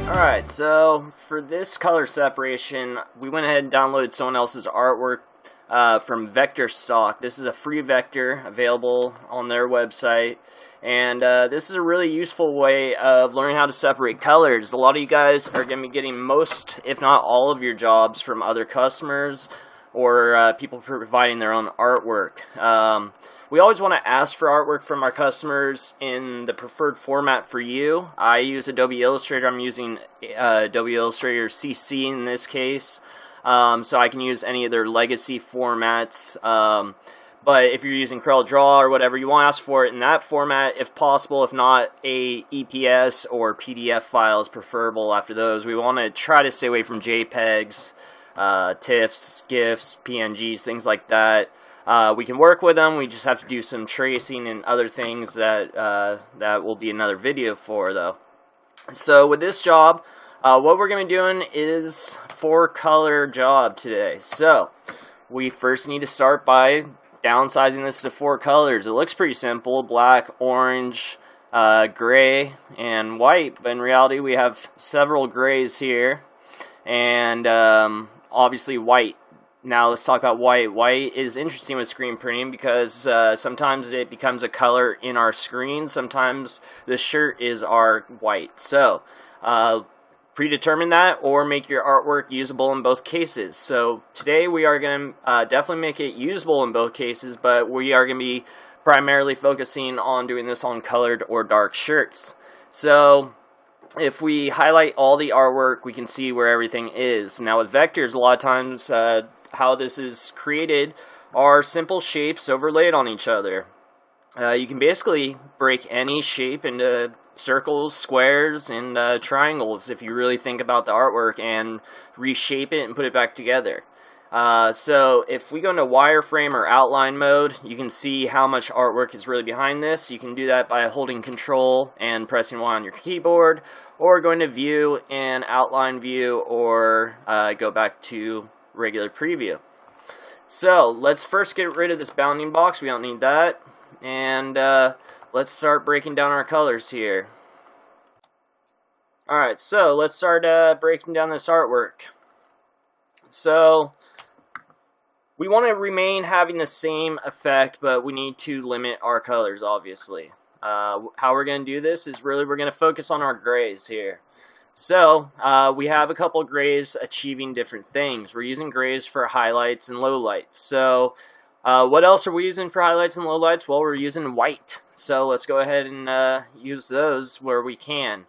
Alright, so for this color separation, we went ahead and downloaded someone else's artwork from Vector Stock. This is a free vector available on their website, and this is a really useful way of learning how to separate colors. A lot of you guys are going to be getting most, if not all, of your jobs from other customers or people providing their own artwork. We always want to ask for artwork from our customers in the preferred format for you. I use Adobe Illustrator. I'm using Adobe Illustrator CC in this case, so I can use any of their legacy formats. But if you're using CorelDRAW or whatever, you want to ask for it in that format if possible. If not, a EPS or PDF file is preferable after those. We want to try to stay away from JPEGs, TIFFs, GIFs, PNGs, things like that. We can work with them. We just have to do some tracing and other things that that will be another video for, though. So with this job, what we're going to be doing is 4-color job today. So we first need to start by downsizing this to 4 colors. It looks pretty simple: black, orange, gray, and white. But in reality, we have several grays here, and obviously white. Now let's talk about white. White is interesting with screen printing because sometimes it becomes a color in our screen. Sometimes the shirt is our white. So predetermine that or make your artwork usable in both cases. So today we are going to definitely make it usable in both cases, but we are going to be primarily focusing on doing this on colored or dark shirts. So if we highlight all the artwork, we can see where everything is. Now with vectors, a lot of times how this is created are simple shapes overlaid on each other. You can basically break any shape into circles, squares, and triangles if you really think about the artwork and reshape it and put it back together. So if we go into wireframe or outline mode, you can see how much artwork is really behind this. You can do that by holding Control and pressing Y on your keyboard, or going to View and Outline View, or go back to regular preview. So let's first get rid of this bounding box. We don't need that. And let's start breaking down our colors here. Alright, so let's start breaking down this artwork. So we want to remain having the same effect, but we need to limit our colors, obviously. How we're going to do this is we're going to focus on our grays here. So we have a couple grays achieving different things. We're using grays for highlights and lowlights. So what else are we using for highlights and lowlights? Well, we're using white. So let's go ahead and use those where we can.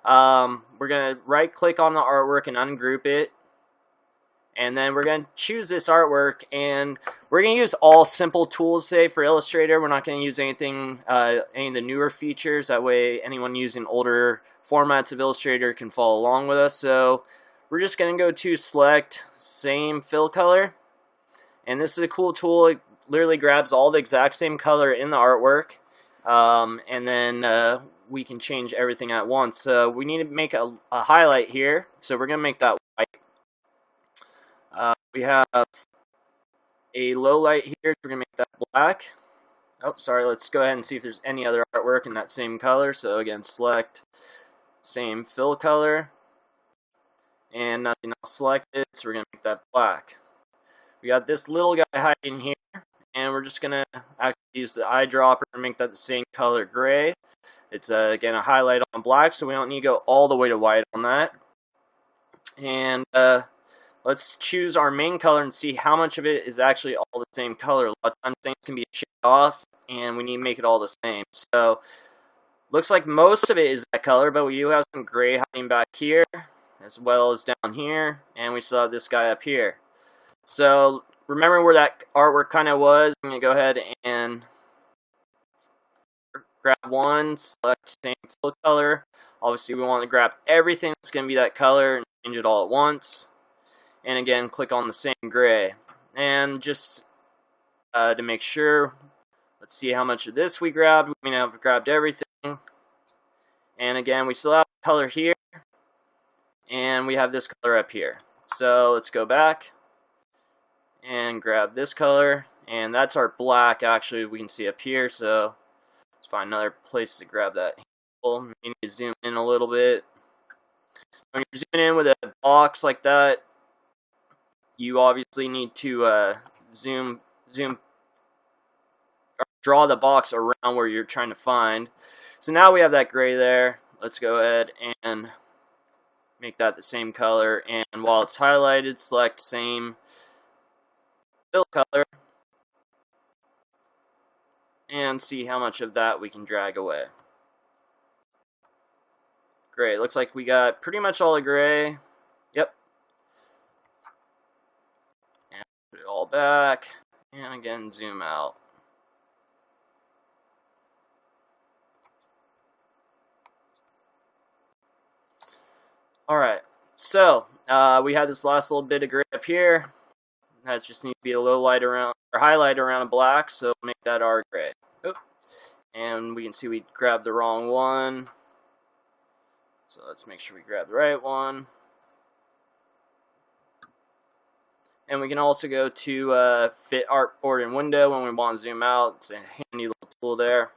We're going to right click on the artwork and ungroup it. And then we're going to choose this artwork, and we're going to use all simple tools today for Illustrator. We're not going to use anything, any of the newer features. That way anyone using older formats of Illustrator can follow along with us. So we're just going to go to select same fill color. And this is a cool tool. It literally grabs all the exact same color in the artwork. And then we can change everything at once. So we need to make a highlight here. So we're going to make that white. We have a low light here. We're going to make that black. Oh, sorry. Let's go ahead and see if there's any other artwork in that same color. So again, select same fill color. And nothing else selected. So we're going to make that black. We got this little guy hiding here. And we're just going to actually use the eyedropper and make that the same color gray. It's, again, a highlight on black. So we don't need to go all the way to white on that. And let's choose our main color and see how much of it is actually all the same color. A lot of times things can be shaded off, and we need to make it all the same. So, looks like most of it is that color, but we do have some gray hiding back here, as well as down here, and we still have this guy up here. So, remember where that artwork kind of was. I'm going to go ahead and grab one, select same fill color. Obviously, we want to grab everything that's going to be that color and change it all at once. And again, click on the same gray. And just to make sure, let's see how much of this we grabbed. We may have grabbed everything. And again, we still have color here. and we have this color up here. So let's go back and grab this color, and that's our black. Actually, we can see up here, so let's find another place to grab that handle. Maybe zoom in a little bit. When you're zooming in with a box like that, you obviously need to zoom or draw the box around where you're trying to find. So now we have that gray there. Let's go ahead and make that the same color, and while it's highlighted, select same fill color and see how much of that we can drag away. Great, looks like we got pretty much all the gray. Yep. And put it all back, and again zoom out. Alright, so we have this last little bit of gray up here. That just needs to be a little light around, or highlight around a black, so make that our gray. Oop. And we can see we grabbed the wrong one. So let's make sure we grab the right one. And we can also go to fit artboard and window when we want to zoom out. It's a handy little tool there.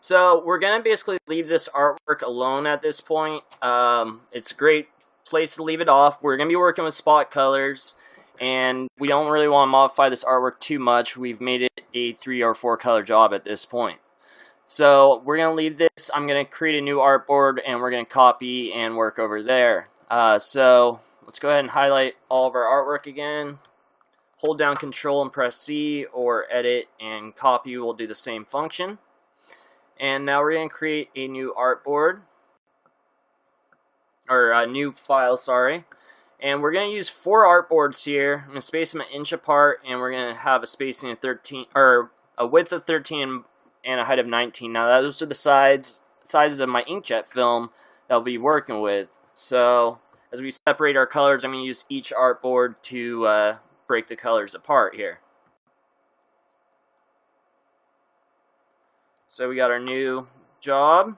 So we're going to basically leave this artwork alone at this point. It's a great place to leave it off. We're going to be working with spot colors, and we don't really want to modify this artwork too much. We've made it a 3 or 4 color job at this point. So we're going to leave this. I'm going to create a new artboard, and we're going to copy and work over there. So let's go ahead and highlight all of our artwork again. Hold down Control and press C, or Edit and Copy will do the same function. And now we're going to create a new artboard, or a new file, sorry. And we're going to use 4 artboards here. I'm going to space them an inch apart, and we're going to have a spacing of 13, or a width of 13 and a height of 19. Now those are the sizes of my inkjet film that I'll be working with. So as we separate our colors, I'm going to use each artboard to break the colors apart here. So we got our new job,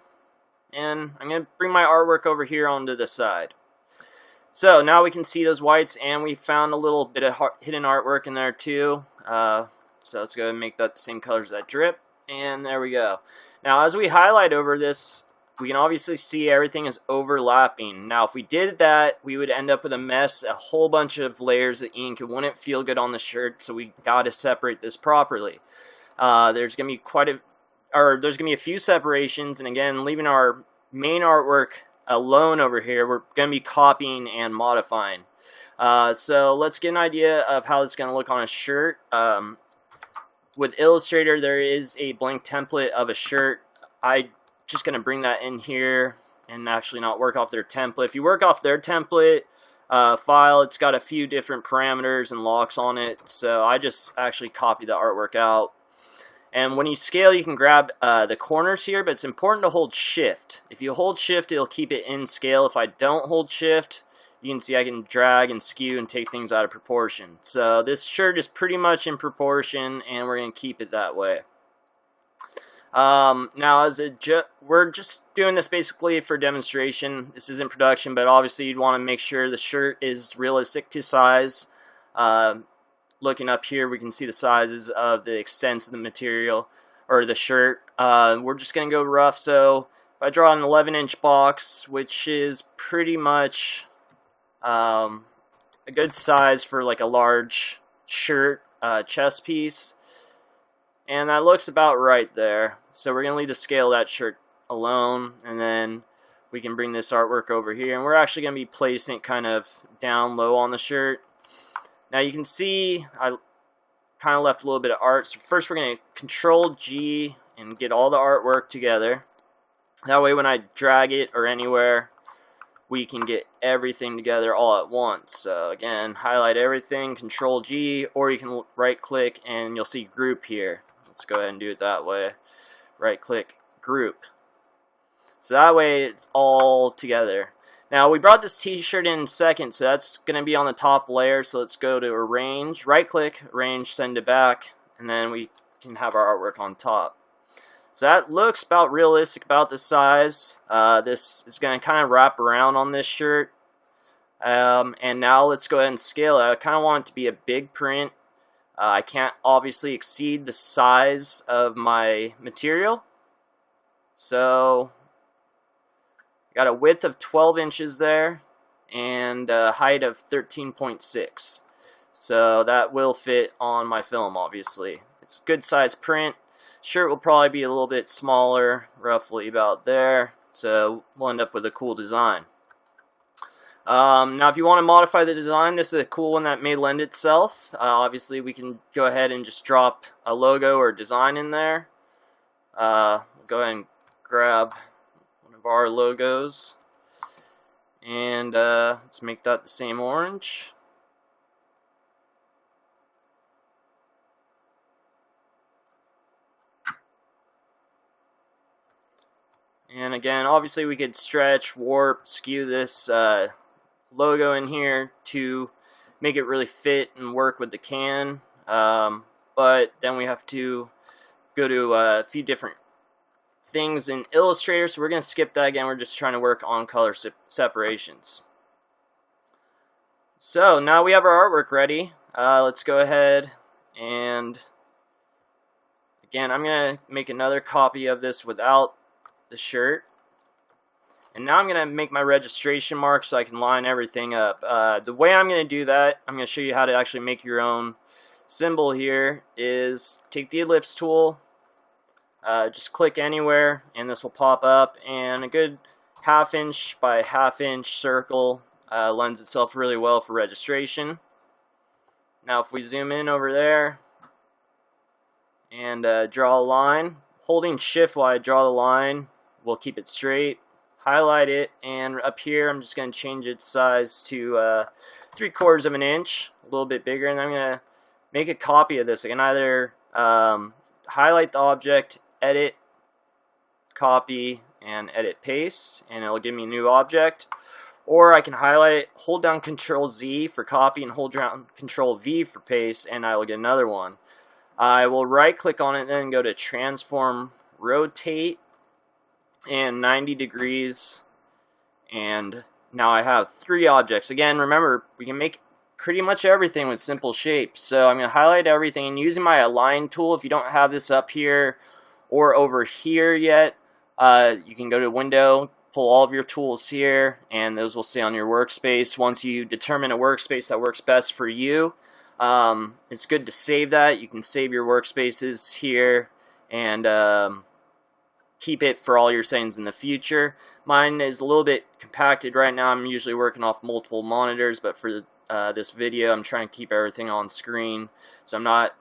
and I'm going to bring my artwork over here onto the side. So now we can see those whites, and we found a little bit of hidden artwork in there too. So let's go ahead and make that the same colors as that drip, and there we go. Now as we highlight over this, we can obviously see everything is overlapping. Now if we did that, we would end up with a mess, a whole bunch of layers of ink. It wouldn't feel good on the shirt, so we got to separate this properly. There's going to be there's going to be a few separations, and again, leaving our main artwork alone over here, we're going to be copying and modifying. So let's get an idea of how it's going to look on a shirt. With Illustrator, there is a blank template of a shirt. I'm just going to bring that in here and actually not work off their template. If you work off their template file, it's got a few different parameters and locks on it, so I just actually copy the artwork out. And when you scale, you can grab the corners here, but it's important to hold Shift. If you hold Shift, it'll keep it in scale. If I don't hold Shift, you can see I can drag and skew and take things out of proportion. So this shirt is pretty much in proportion, and we're going to keep it that way. Now, we're just doing this basically for demonstration. This isn't production, but obviously you'd want to make sure the shirt is realistic to size. Looking up here, we can see the sizes of the extents of the material, or the shirt. We're just going to go rough, so if I draw an 11-inch box, which is pretty much a good size for like a large shirt chest piece, and that looks about right there. So we're going to leave the scale of that shirt alone, and then we can bring this artwork over here, and we're actually going to be placing it kind of down low on the shirt. Now you can see I kind of left a little bit of art. So first we're going to Control G and get all the artwork together. That way when I drag it or anywhere, we can get everything together all at once. So again, highlight everything, Control G, or you can right click and you'll see Group here. Let's go ahead and do it that way. Right click, Group. So that way it's all together. Now we brought this t-shirt in second, so that's going to be on the top layer. So let's go to Arrange, right click, Arrange, send it back, and then we can have our artwork on top. So that looks about realistic, about the size. This is going to kind of wrap around on this shirt. And now let's go ahead and scale it. I kind of want it to be a big print. I can't obviously exceed the size of my material. So I got a width of 12 inches there and a height of 13.6. So that will fit on my film, obviously. It's a good size print. Shirt will probably be a little bit smaller, roughly about there. So we'll end up with a cool design. Now if you want to modify the design, this is a cool one that may lend itself. Obviously we can go ahead and just drop a logo or design in there. We'll go ahead and grab one of our logos and let's make that the same orange. And again, obviously we could stretch, warp, skew this logo in here to make it really fit and work with the can, but then we have to go to a few different things in Illustrator, so we're going to skip that again. We're just trying to work on color separations. So now we have our artwork ready. Let's go ahead and again, I'm going to make another copy of this without the shirt. And now I'm going to make my registration mark so I can line everything up. The way I'm going to do that, I'm going to show you how to actually make your own symbol here, is take the ellipse tool, just click anywhere and this will pop up, and a good 1/2 inch by 1/2 inch circle lends itself really well for registration. Now if we zoom in over there and draw a line, holding shift while I draw the line will keep it straight. Highlight it, and up here I'm just going to change its size to 3/4 of an inch, a little bit bigger, and I'm going to make a copy of this. I can either highlight the object, edit, copy, and edit paste, and it'll give me a new object. Or I can highlight it, hold down Control Z for copy, and hold down Control V for paste, and I will get another one. I will right click on it, then go to Transform, Rotate, and 90 degrees, and now I have 3 objects. Again, remember, we can make pretty much everything with simple shapes. So I'm going to highlight everything, and using my Align tool, if you don't have this up here or over here yet, you can go to Window, pull all of your tools here, and those will stay on your workspace. Once you determine a workspace that works best for you, it's good to save that. You can save your workspaces here and keep it for all your settings in the future. Mine is a little bit compacted right now. I'm usually working off multiple monitors, but for this video I'm trying to keep everything on screen, so I'm not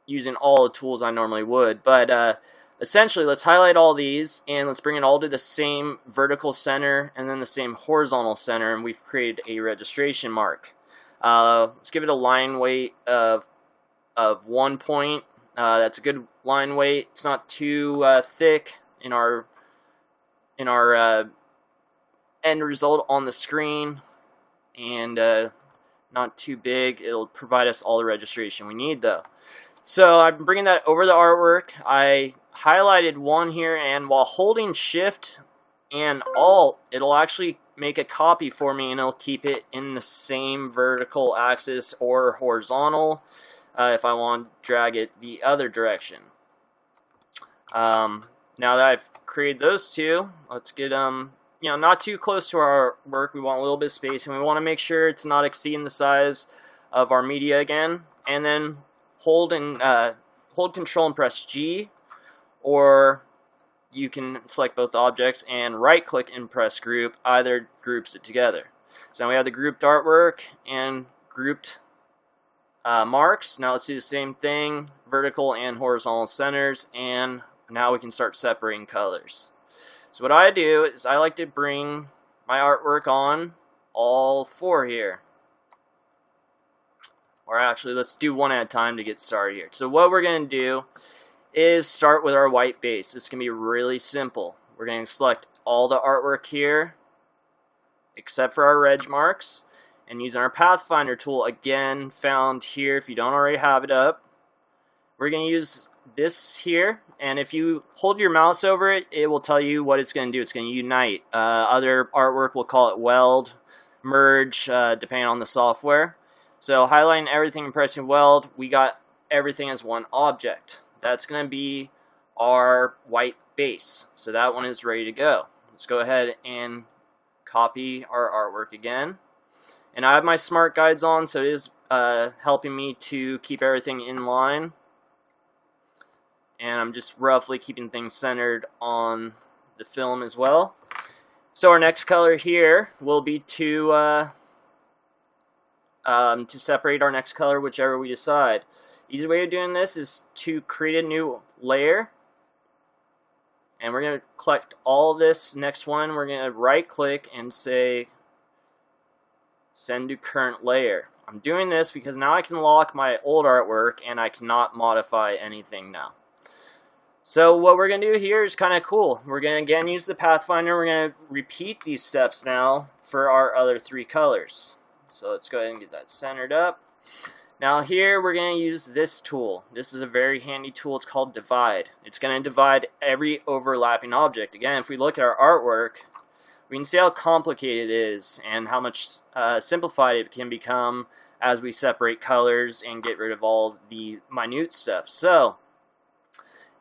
using all the tools I normally would. But essentially, let's highlight all these and let's bring it all to the same vertical center and then the same horizontal center, and we've created a registration mark. Let's give it a line weight of 1 point. That's a good line weight. It's not too thick in our end result on the screen, and not too big. It'll provide us all the registration we need though. So I'm bringing that over the artwork. I highlighted one here, and while holding shift and alt, it'll actually make a copy for me, and it'll keep it in the same vertical axis or horizontal if I want to drag it the other direction. Now that I've created those two, let's get not too close to our work. We want a little bit of space, and we want to make sure it's not exceeding the size of our media again. And then hold Control and press G, or you can select both objects and right click and press group. Either groups it together. So now we have the grouped artwork and grouped marks. Now let's do the same thing, vertical and horizontal centers, and now we can start separating colors. So what I do is I like to bring my artwork on all 4 here. Or actually, let's do one at a time to get started here. So what we're going to do is start with our white base. It's going to be really simple. We're going to select all the artwork here except for our reg marks, and using our Pathfinder tool, again found here if you don't already have it up, we're going to use this here, and if you hold your mouse over it, it will tell you what it's going to do. It's going to unite. Other artwork will call it weld, merge, depending on the software. So highlighting everything and pressing weld, we got everything as one object. That's going to be our white base. So that one is ready to go. Let's go ahead and copy our artwork again. And I have my smart guides on, so it is helping me to keep everything in line. And I'm just roughly keeping things centered on the film as well. So our next color here will be to separate our next color, whichever we decide. Easy way of doing this is to create a new layer. And we're going to collect all this next one. We're going to right click and say send to current layer. I'm doing this because now I can lock my old artwork and I cannot modify anything now. So what we're going to do here is kind of cool. We're going to again use the Pathfinder. We're going to repeat these steps now for our other three colors. So let's go ahead and get that centered up. Now here we're going to use this tool. This is a very handy tool. It's called Divide. It's going to divide every overlapping object. Again, if we look at our artwork, we can see how complicated it is and how much simplified it can become as we separate colors and get rid of all the minute stuff. So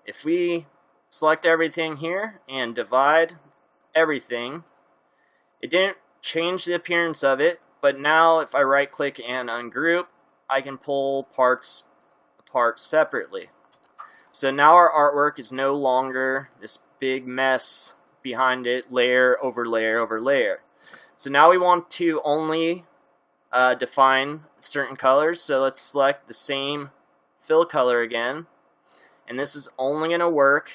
if we select everything here and divide everything, it didn't change the appearance of it, but now if I right click and ungroup, I can pull parts apart separately. So now our artwork is no longer this big mess behind it, layer over layer over layer. So now we want to only define certain colors, so let's select the same fill color again. And this is only going to work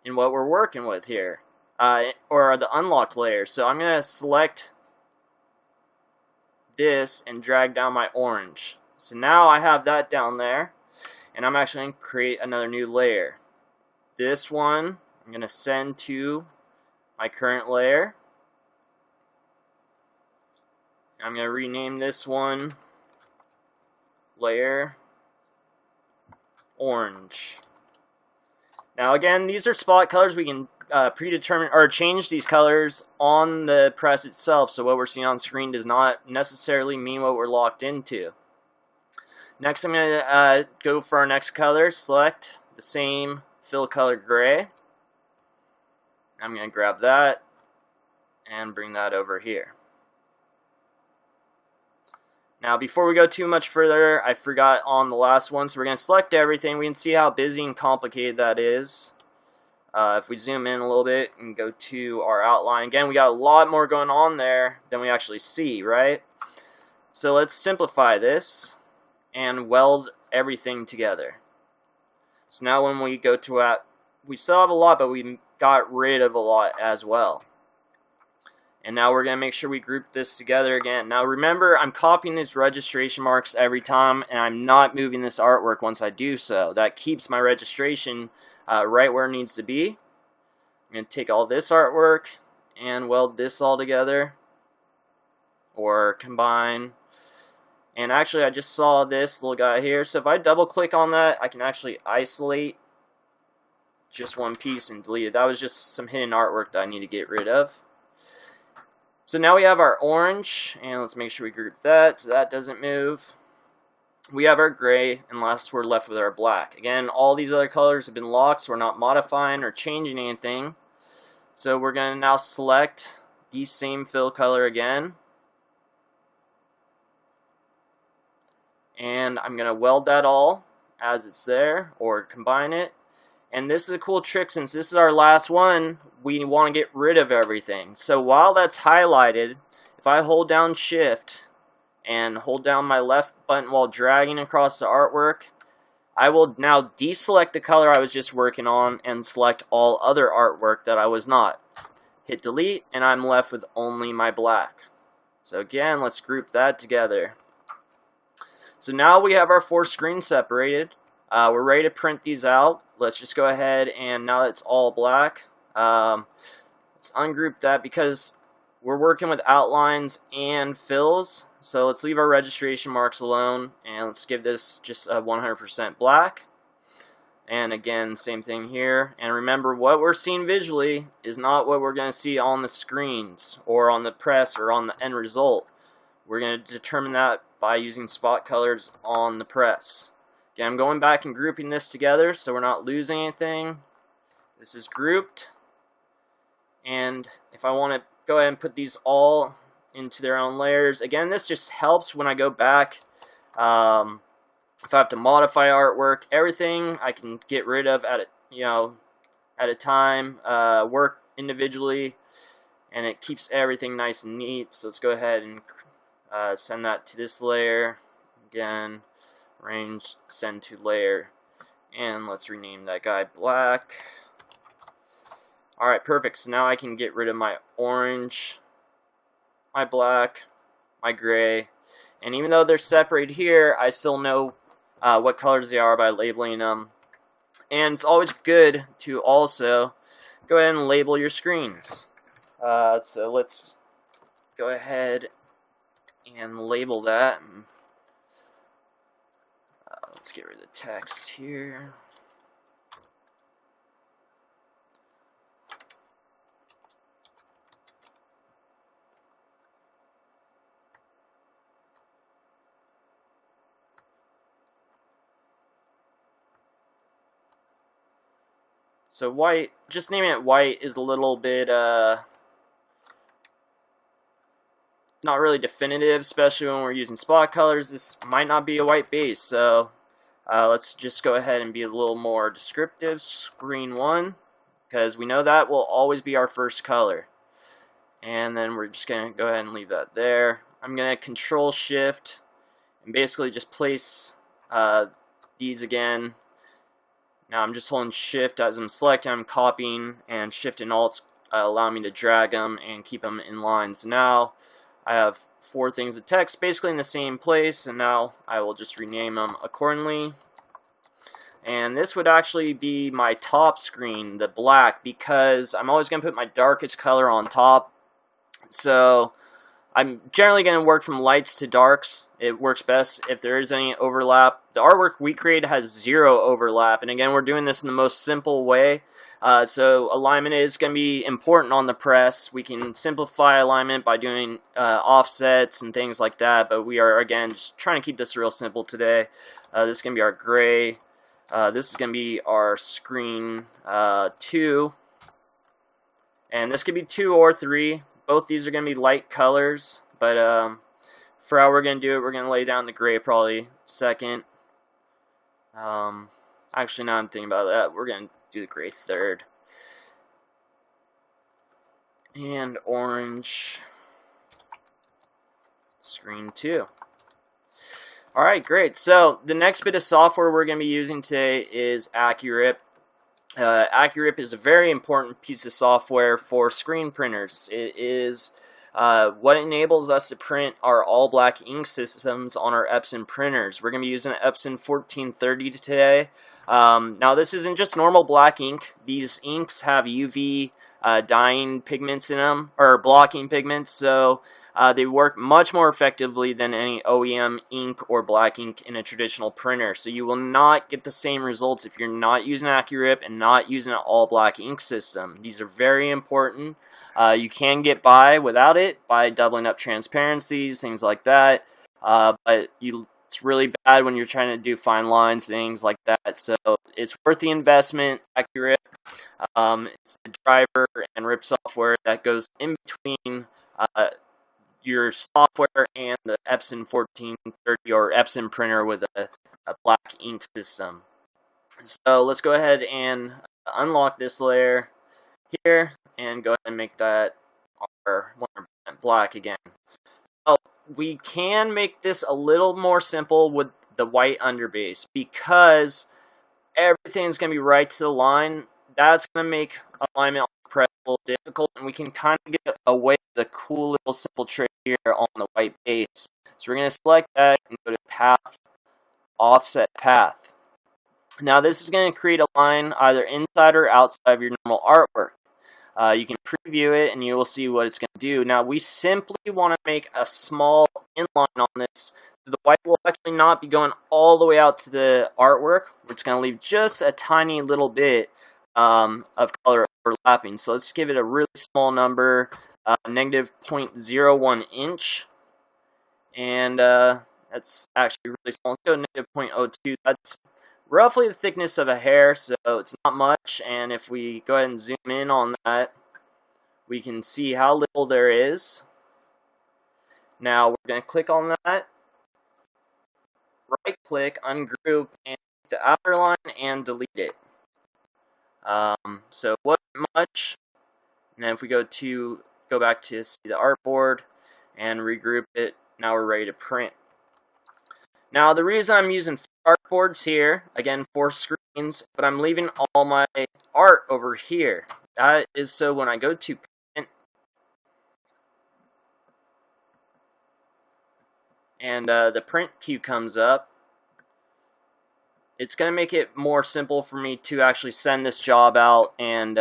in what we're working with here, or the unlocked layer. So I'm going to select this and drag down my orange. So now I have that down there, and I'm actually going to create another new layer. This one I'm going to send to my current layer. I'm going to rename this one layer orange. Now again, these are spot colors. We can predetermine or change these colors on the press itself, so what we're seeing on screen does not necessarily mean what we're locked into. Next I'm going to go for our next color, select the same fill color gray. I'm going to grab that and bring that over here. Now before we go too much further, I forgot on the last one, so we're going to select everything. We can see how busy and complicated that is. If we zoom in a little bit and go to our outline, again we got a lot more going on there than we actually see, right? So let's simplify this and weld everything together. So now when we go to we still have a lot, but we got rid of a lot as well. And now we're going to make sure we group this together again. Now remember, I'm copying these registration marks every time, and I'm not moving this artwork once I do so. That keeps my registration right where it needs to be. I'm going to take all this artwork and weld this all together, or combine. And actually I just saw this little guy here, so if I double click on that, I can actually isolate just one piece and delete it. That was just some hidden artwork that I need to get rid of. So now we have our orange, and let's make sure we group that so that doesn't move. We have our gray, and last we're left with our black. Again, all these other colors have been locked, so we're not modifying or changing anything. So we're going to now select the same fill color again. And I'm going to weld that all as it's there, or combine it. And this is a cool trick, since this is our last one, we want to get rid of everything. So while that's highlighted, if I hold down Shift and hold down my left button while dragging across the artwork, I will now deselect the color I was just working on and select all other artwork that I was not. Hit delete, and I'm left with only my black. So again, let's group that together. So now we have our 4 screens separated. We're ready to print these out. Let's just go ahead, and now that it's all black, let's ungroup that because we're working with outlines and fills. So let's leave our registration marks alone And let's give this just a 100% black. And again, same thing here. And remember, what we're seeing visually is not what we're going to see on the screens or on the press or on the end result. We're going to determine that by using spot colors on the press. Again, I'm going back and grouping this together so we're not losing anything. This is grouped. And if I want to go ahead and put these all into their own layers, again, this just helps when I go back. If I have to modify artwork, everything I can get rid of at a time, work individually, and it keeps everything nice and neat. So let's go ahead and send that to this layer. Again, range, send to layer, and let's rename that guy black. Alright, perfect. So now I can get rid of my orange, my black, my gray, and even though they're separated here, I still know what colors they are by labeling them. And it's always good to also go ahead and label your screens. So let's go ahead and label that. Let's get rid of the text here. So white, just naming it white is a little bit not really definitive, especially when we're using spot colors. This might not be a white base, so let's just go ahead and be a little more descriptive. Screen 1, because we know that will always be our first color. And then we're just going to go ahead and leave that there. I'm going to Control Shift and basically just place these again. Now I'm just holding Shift as I'm selecting, I'm copying, and Shift and Alt allow me to drag them and keep them in line. So now I have 4 things of text basically in the same place, and now I will just rename them accordingly. And this would actually be my top screen, the black, because I'm always going to put my darkest color on top. So I'm generally going to work from lights to darks. It works best if there is any overlap. The artwork we create has 0 overlap, and again, we're doing this in the most simple way. So alignment is going to be important on the press. We can simplify alignment by doing offsets and things like that, but we are, again, just trying to keep this real simple today. This is going to be our gray. This is going to be our screen 2. And this could be 2 or 3. Both these are going to be light colors, but for how we're going to do it, we're going to lay down the gray probably second. Actually, now I'm thinking about that, we're going to do the gray third. And orange, screen 2. Alright, great. So the next bit of software we're going to be using today is AccuRIP. AccuRIP is a very important piece of software for screen printers. It is what enables us to print our all-black ink systems on our Epson printers. We're going to be using an Epson 1430 today. Now this isn't just normal black ink. These inks have UV dyeing pigments in them, or blocking pigments, so they work much more effectively than any OEM ink or black ink in a traditional printer. So you will not get the same results if you're not using AccuRIP and not using an all-black ink system. These are very important. You can get by without it by doubling up transparencies, things like that. But it's really bad when you're trying to do fine lines, things like that. So it's worth the investment. AccuRIP, it's the driver and RIP software that goes in between your software and the Epson 1430 or Epson printer with a black ink system. So let's go ahead and unlock this layer here and go ahead and make that our 100% black again. Now, we can make this a little more simple with the white underbase because everything's going to be right to the line. That's going to make alignment on the press a little difficult, and we can kind of get away with a cool little simple trick here on the white base. So we're going to select that and go to Path, Offset Path. Now this is going to create a line either inside or outside of your normal artwork. You can preview it and you will see what it's going to do. Now we simply want to make a small inline on this, so the white will actually not be going all the way out to the artwork. We're just going to leave just a tiny little bit of color overlapping. So let's give it a really small number, negative 0.01 inch. And that's actually really small. Let's go negative 0.02. That's roughly the thickness of a hair, so it's not much. And if we go ahead and zoom in on that, we can see how little there is. Now we're going to click on that, right click, ungroup, and the outer line and delete it. So it wasn't much. And then if we go back to see the artboard and regroup it, now we're ready to print. Now the reason I'm using artboards here, again 4 screens, but I'm leaving all my art over here. That is so when I go to print and the print queue comes up, it's going to make it more simple for me to actually send this job out and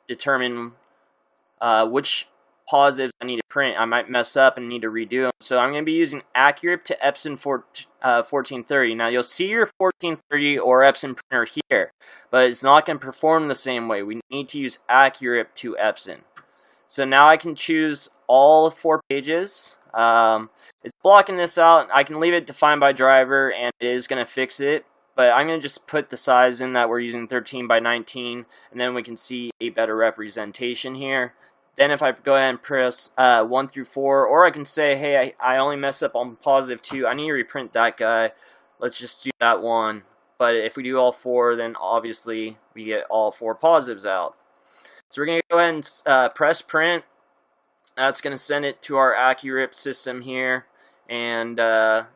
determine which positives I need to print. I might mess up and need to redo them. So I'm going to be using AccuRIP to Epson 1430. Now you'll see your 1430 or Epson printer here, but it's not going to perform the same way. We need to use AccuRIP to Epson. So now I can choose all 4 pages. It's blocking this out. I can leave it defined by driver and it is going to fix it. But I'm going to just put the size in that we're using 13 by 19, and then we can see a better representation here. Then if I go ahead and press 1 through 4, or I can say, hey, I only mess up on positive 2. I need to reprint that guy. Let's just do that one. But if we do all 4, then obviously we get all 4 positives out. So we're going to go ahead and press print. That's going to send it to our AccuRIP system here, and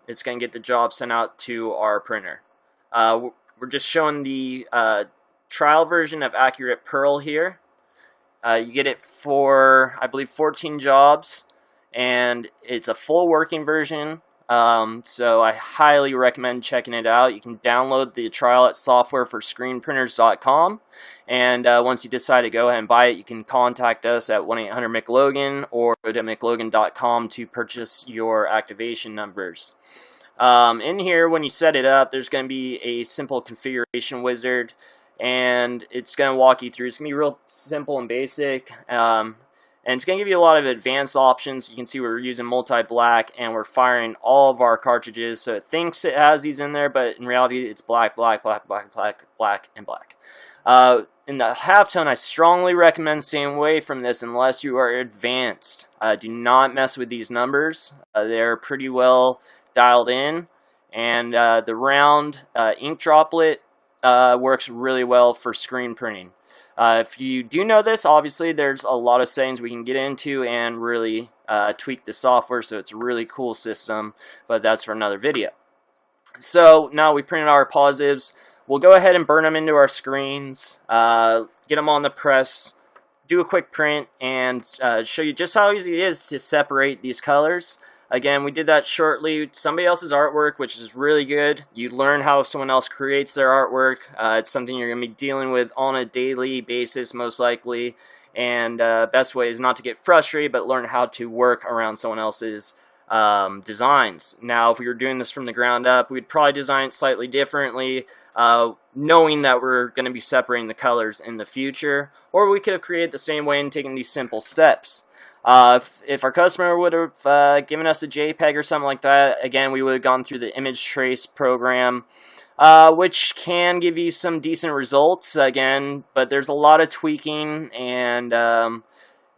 it's going to get the job sent out to our printer. We're just showing the trial version of AccuRIP Pearl here. You get it for, I believe, 14 jobs, and it's a full working version, so I highly recommend checking it out. You can download the trial at softwareforscreenprinters.com, and once you decide to go ahead and buy it, you can contact us at 1-800-McLogan or go to McLogan.com to purchase your activation numbers. In here, when you set it up, there's going to be a simple configuration wizard, and it's going to walk you through. It's going to be real simple and basic, and it's going to give you a lot of advanced options. You can see we're using multi-black, and we're firing all of our cartridges, so it thinks it has these in there, but in reality, it's black, black, black, black, black, black, and black. In the halftone, I strongly recommend staying away from this unless you are advanced. Do not mess with these numbers. They're pretty well dialed in, and the round ink droplet works really well for screen printing. If you do know this, obviously there's a lot of settings we can get into and really tweak the software, so it's a really cool system, but that's for another video. So now we printed our positives. We'll go ahead and burn them into our screens, get them on the press, do a quick print, and show you just how easy it is to separate these colors. Again, we did that shortly. Somebody else's artwork, which is really good. You learn how someone else creates their artwork. It's something you're going to be dealing with on a daily basis, most likely. And best way is not to get frustrated, but learn how to work around someone else's designs. Now, if we were doing this from the ground up, we'd probably design it slightly differently, knowing that we're going to be separating the colors in the future. Or we could have created the same way and taken these simple steps. If our customer would have given us a JPEG or something like that, again, we would have gone through the image trace program, which can give you some decent results, again, but there's a lot of tweaking, and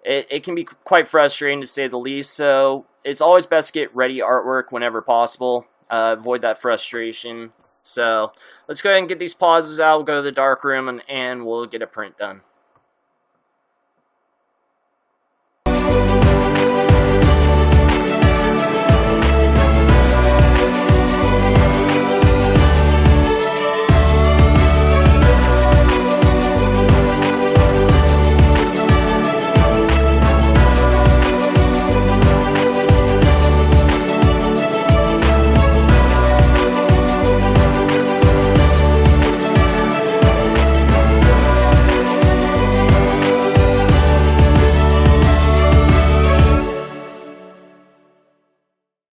it can be quite frustrating to say the least, so it's always best to get ready artwork whenever possible, avoid that frustration. So let's go ahead and get these positives out. We'll go to the dark room, and we'll get a print done.